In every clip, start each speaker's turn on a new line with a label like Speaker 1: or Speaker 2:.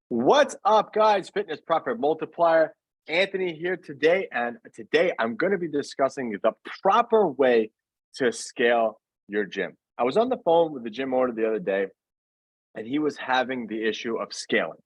Speaker 1: What's up, guys? Fitness Profit Multiplier. Anthony here today, and today I'm going to be discussing the proper way to scale your gym. I was on the phone with the gym owner the other day, and he was having the issue of scaling.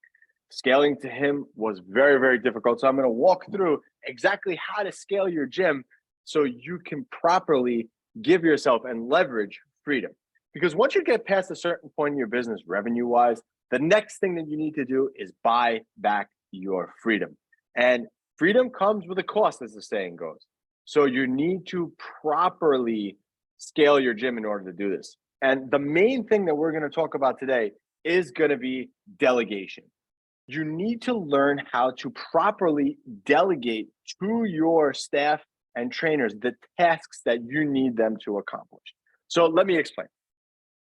Speaker 1: Scaling to him was very, very difficult. So I'm going to walk through exactly how to scale your gym so you can properly give yourself and leverage freedom. Because once you get past a certain point in your business, revenue wise, the next thing that you need to do is buy back your freedom. And freedom comes with a cost, as the saying goes. So you need to properly scale your gym in order to do this. And the main thing that we're going to talk about today is going to be delegation. You need to learn how to properly delegate to your staff and trainers the tasks that you need them to accomplish. So let me explain.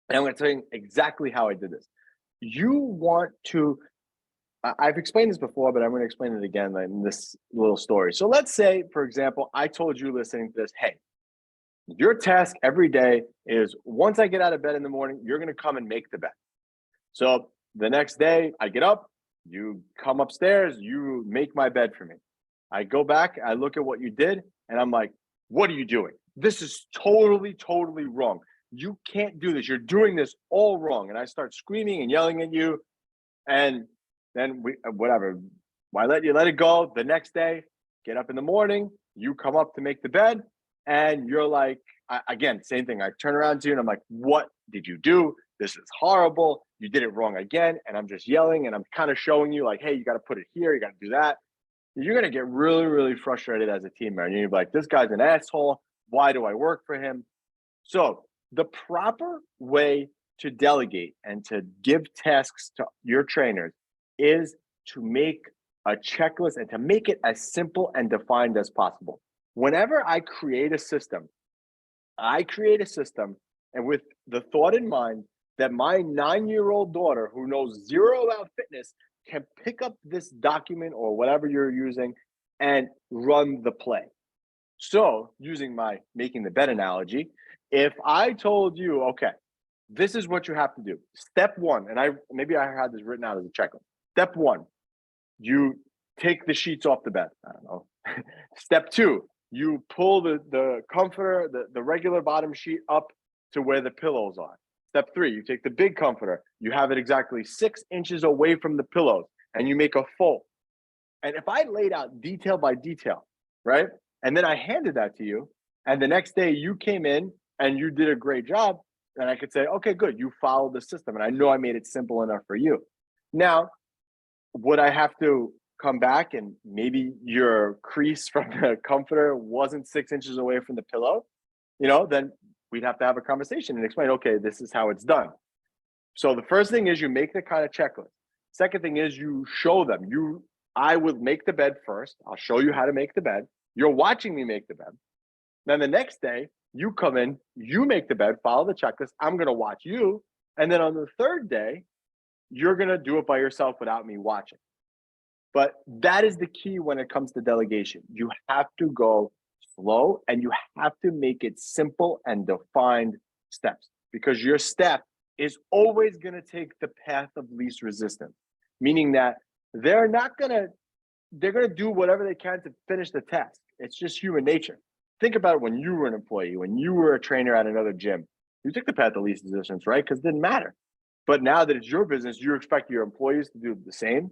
Speaker 1: And I'm going to tell you exactly how I did this. You want to, I've explained this before, but I'm going to explain it again in this little story. So let's say, for example, I told you listening to this, hey, your task every day is once I get out of bed in the morning, you're going to come and make the bed. So the next day I get up, you come upstairs, you make my bed for me. I go back, I look at what you did, and I'm like, what are you doing? This is totally, totally wrong. You can't do this. You're doing this all wrong. And I start screaming and yelling at you. And then whatever. Why let it go? The next day, get up in the morning, you come up to make the bed, and you're like, again, same thing. I turn around to you and I'm like, what did you do? This is horrible. You did it wrong again. And I'm just yelling and I'm kind of showing you like, hey, you got to put it here. You got to do that. You're going to get really, really frustrated as a team member. And you're like, this guy's an asshole. Why do I work for him? So the proper way to delegate and to give tasks to your trainers is to make a checklist and to make it as simple and defined as possible. Whenever I create a system and with the thought in mind that my 9-year-old daughter who knows zero about fitness can pick up this document or whatever you're using and run the play. So using my making the bed analogy, if I told you, okay, this is what you have to do. Step one, and maybe I had this written out as a checklist. Step one, you take the sheets off the bed. I don't know. Step two, you pull the comforter, the regular bottom sheet up to where the pillows are. Step three, you take the big comforter, you have it exactly 6 inches away from the pillows, and you make a fold. And if I laid out detail by detail, right? And then I handed that to you, and the next day you came in and you did a great job, and I could say, okay, good, you followed the system, and I know I made it simple enough for you. Now, would I have to come back and maybe your crease from the comforter wasn't 6 inches away from the pillow? Then we'd have to have a conversation and explain, okay, this is how it's done. So the first thing is you make the kind of checklist. Second thing is you show them. I would make the bed first. I'll show you how to make the bed. You're watching me make the bed. Then the next day, you come in, you make the bed, follow the checklist. I'm going to watch you. And then on the third day, you're going to do it by yourself without me watching. But that is the key when it comes to delegation. You have to go slow and you have to make it simple and defined steps because your step is always going to take the path of least resistance, meaning that they're going to do whatever they can to finish the task. It's just human nature. Think about it when you were an employee, when you were a trainer at another gym, you took the path of least resistance, right? Because it didn't matter. But now that it's your business, you expect your employees to do the same,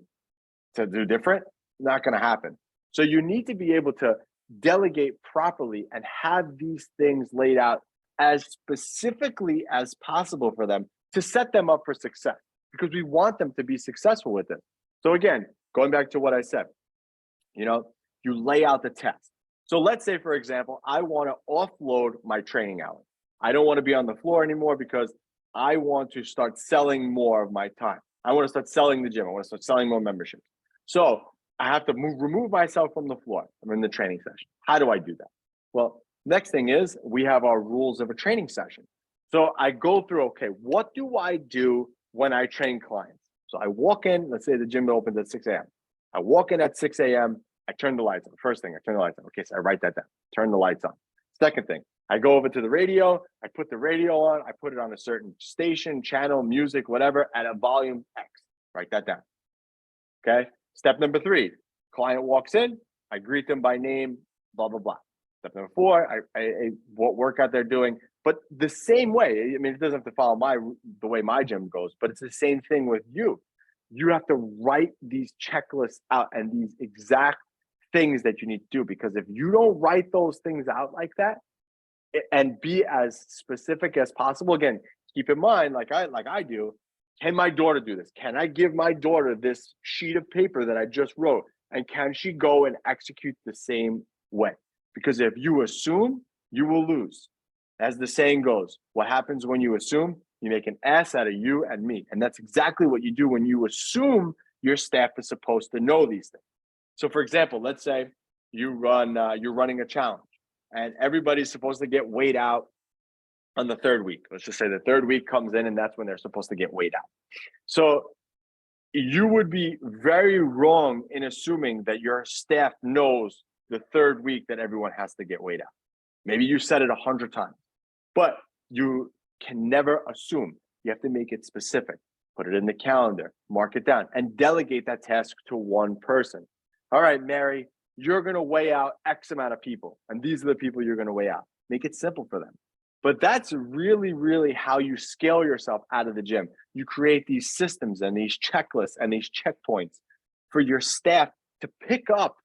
Speaker 1: to do different. Not going to happen. So you need to be able to delegate properly and have these things laid out as specifically as possible for them to set them up for success because we want them to be successful with it. So again, going back to what I said, you lay out the test. So let's say, for example, I want to offload my training hours. I don't want to be on the floor anymore because I want to start selling more of my time. I want to start selling the gym. I want to start selling more memberships. So I have to remove myself from the floor. I'm in the training session. How do I do that? Well, next thing is we have our rules of a training session. So I go through, okay, what do I do when I train clients? So I walk in, let's say the gym opens at 6 a.m. I walk in at 6 a.m. I turn the lights on. First thing, I turn the lights on. Okay, so I write that down. Turn the lights on. Second thing, I go over to the radio. I put the radio on. I put it on a certain station, channel, music, whatever, at a volume X. Write that down. Okay. Step number 3, client walks in, I greet them by name, blah, blah, blah. Step number 4, what workout they're doing. But the same way, I mean, it doesn't have to follow the way my gym goes, but it's the same thing with you. You have to write these checklists out and these exact things that you need to do, because if you don't write those things out like that and be as specific as possible, again, keep in mind, like I do, can my daughter do this? Can I give my daughter this sheet of paper that I just wrote? And can she go and execute the same way? Because if you assume, you will lose. As the saying goes, what happens when you assume? You make an ass out of you and me. And that's exactly what you do when you assume your staff is supposed to know these things. So for example, let's say you're running a challenge and everybody's supposed to get weighed out on the 3rd week. Let's just say the 3rd week comes in and that's when they're supposed to get weighed out. So you would be very wrong in assuming that your staff knows the 3rd week that everyone has to get weighed out. Maybe you said it 100 times, but you can never assume. You have to make it specific, put it in the calendar, mark it down, and delegate that task to one person. All right, Mary, you're going to weigh out X amount of people, and these are the people you're going to weigh out. Make it simple for them. But that's really, really how you scale yourself out of the gym. You create these systems and these checklists and these checkpoints for your staff to pick up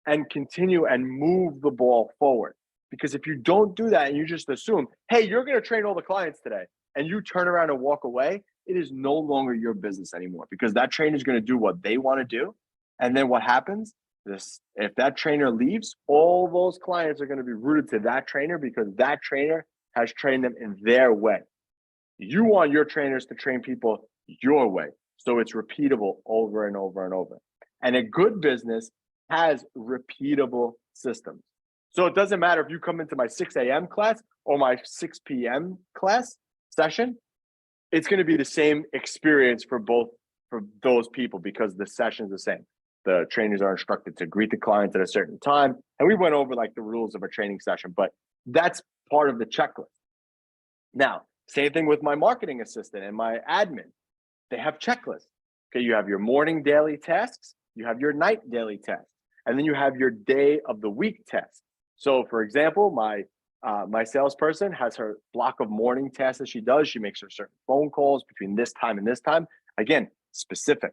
Speaker 1: and continue and move the ball forward. Because if you don't do that and you just assume, hey, you're going to train all the clients today, and you turn around and walk away, it is no longer your business anymore, because that trainer is going to do what they want to do. And then what happens? If that trainer leaves, all those clients are going to be rooted to that trainer because that trainer has trained them in their way. You want your trainers to train people your way, so it's repeatable over and over and over. And a good business has repeatable systems. So it doesn't matter if you come into my 6 a.m. class or my 6 p.m. class session, it's going to be the same experience for those people, because the session is the same. The trainers are instructed to greet the clients at a certain time. And we went over like the rules of a training session, but that's part of the checklist. Now, same thing with my marketing assistant and my admin. They have checklists. Okay, you have your morning daily tasks, you have your night daily tasks, and then you have your day of the week tasks. So for example, my salesperson has her block of morning tasks that she does. She makes her certain phone calls between this time and this time. Again, specific.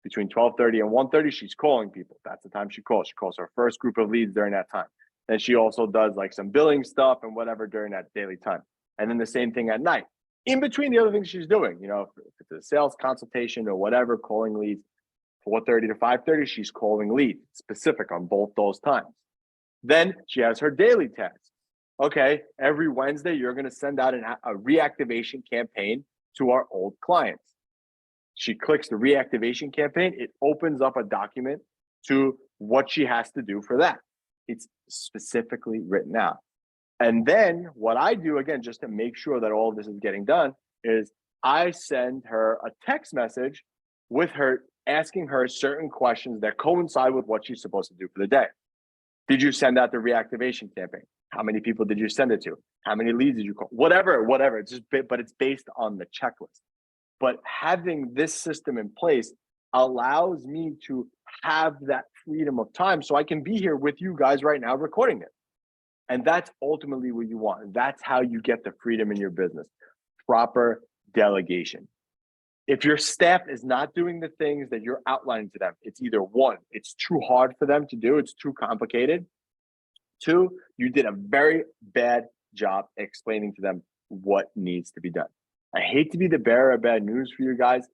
Speaker 1: Between 12:30 and 1:30, she's calling people. That's the time she calls. She calls her first group of leads during that time. Then she also does like some billing stuff and whatever during that daily time. And then the same thing at night. In between the other things she's doing, if it's a sales consultation or whatever, calling leads, 4:30 to 5:30, she's calling leads, specific on both those times. Then she has her daily tasks. Okay, every Wednesday, you're going to send out a reactivation campaign to our old clients. She clicks the reactivation campaign. It opens up a document to what she has to do for that. It's specifically written out. And then what I do, again, just to make sure that all of this is getting done, is I send her a text message with her asking her certain questions that coincide with what she's supposed to do for the day. Did you send out the reactivation campaign? How many people did you send it to? How many leads did you call? Whatever. But it's based on the checklist. But having this system in place allows me to have that freedom of time so I can be here with you guys right now recording it. And that's ultimately what you want. That's how you get the freedom in your business. Proper delegation. If your staff is not doing the things that you're outlining to them, it's either one, it's too hard for them to do, it's too complicated. Two, you did a very bad job explaining to them what needs to be done. I hate to be the bearer of bad news for you guys,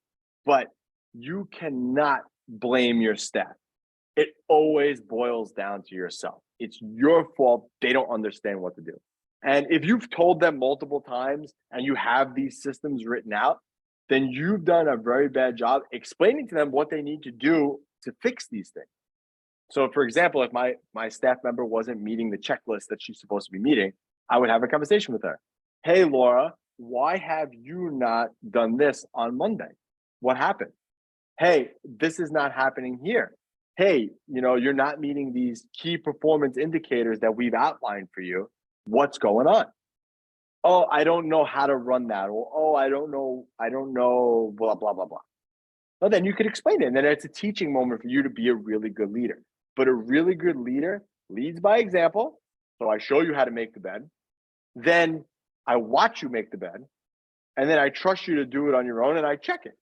Speaker 1: but you cannot blame your staff. It always boils down to yourself. It's your fault they don't understand what to do. And if you've told them multiple times and you have these systems written out, then you've done a very bad job explaining to them what they need to do to fix these things. So for example, if my staff member wasn't meeting the checklist that she's supposed to be meeting, I would have a conversation with her. Hey, Laura, why have you not done this on Monday? What happened? Hey, this is not happening here. Hey, you're not meeting these key performance indicators that we've outlined for you. What's going on? Oh, I don't know how to run that. Or, oh, I don't know, blah, blah, blah, blah. Well, then you could explain it. And then it's a teaching moment for you to be a really good leader. But a really good leader leads by example. So I show you how to make the bed. Then I watch you make the bed. And then I trust you to do it on your own and I check it.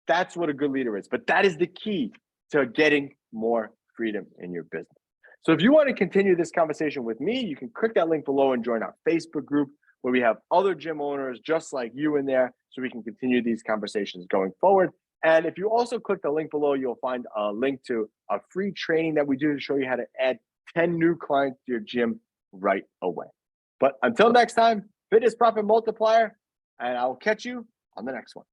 Speaker 1: That's what a good leader is. But that is the key to getting more freedom in your business. So if you want to continue this conversation with me, you can click that link below and join our Facebook group where we have other gym owners just like you in there so we can continue these conversations going forward. And if you also click the link below, you'll find a link to a free training that we do to show you how to add 10 new clients to your gym right away. But until next time, Fitness Profit Multiplier, and I'll catch you on the next one.